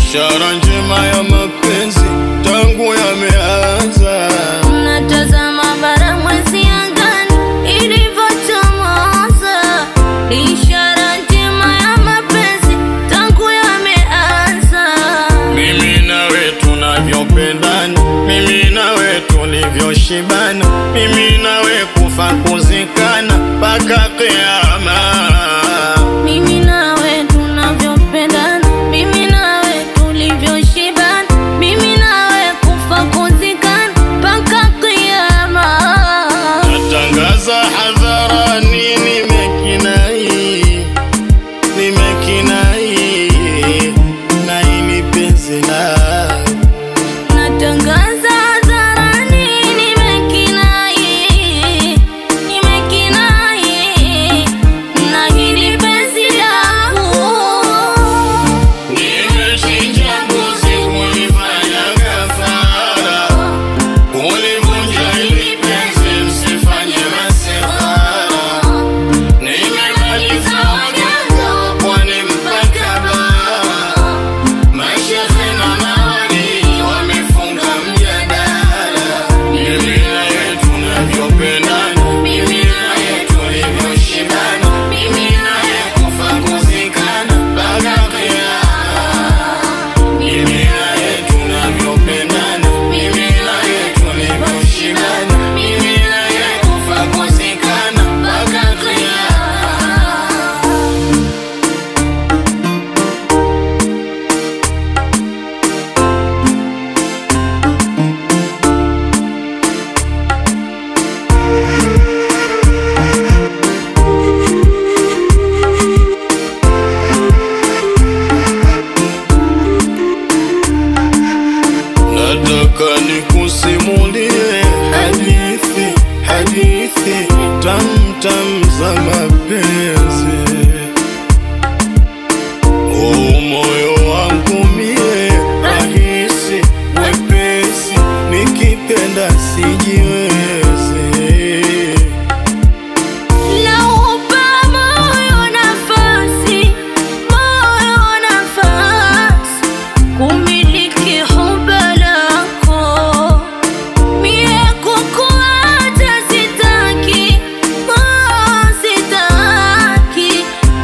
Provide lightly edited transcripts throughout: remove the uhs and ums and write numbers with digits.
ishara njema ya mapenzi tangu yameanza. Natazama bara mwezi angani ilivyochomoza, ishara njema ya mapenzi tangu yameanza. Mimi nawe tunavyopendana, mimi nawe tulivyoshibana, mimi nawe kufa kuzikana mpaka kiyama. Mimi nawe tunavyopendana, mimi nawe tulivyoshibana, mimi nawe kufa kuzikana mpaka kiyama. Natangaza hadharani nimekinai na hili penzi langu. Natangaza hadharani nimekinai na hili penzi langu. Nimechinja mbuzi kulifanya kafara, kulivunja hili penzi msifanye masihara. Nimemaliza waganga pwani mpaka bara, mashehe na mawali wamefunga mjadala. Mimi nawe tunavyopendana, mimi nawe tulivyoshibana, mimi nawe kufa kuzikana mpaka kiyama. Mimi nawe tunavyopendana, mimi nawe tulivyoshibana, mimi nawe kufa kuzikana mpaka kiyama. Nataka nikusimulie hadithi tamtam za mapenzi. Moyo wangu mie rahisi wepesi, nikipenda sijiwezi. Naupa moyo nafasi kumiliki huba lako. Mie kukuacha sitaki,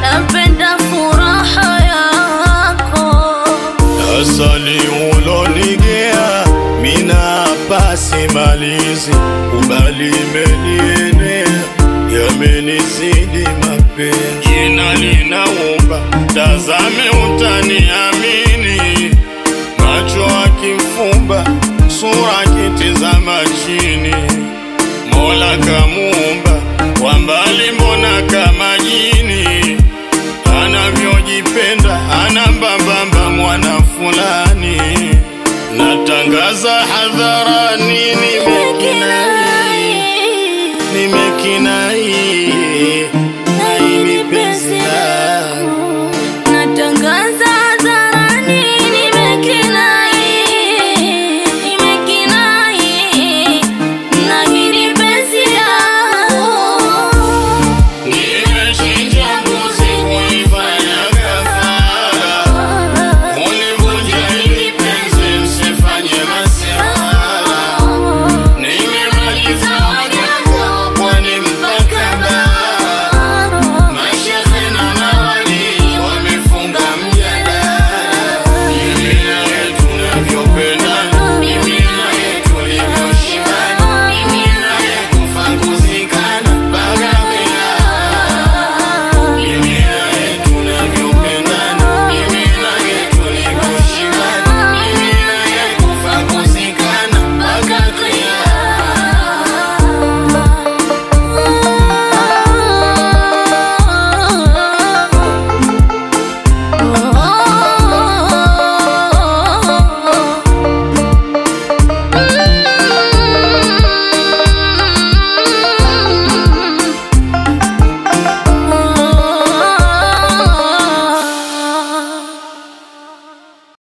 napenda furaha yako. Asali ulonigea mina pasi malizi, kubali imenienea yamenizidi mapenzi. Jina linaumba tazame utaniamini, macho akifumba sura kitizama chini. Mola kamuumba kwa mbali mbona kama jini, anavyojipenda anambambamba mwana fulani. Natangaza hadharani nimekinai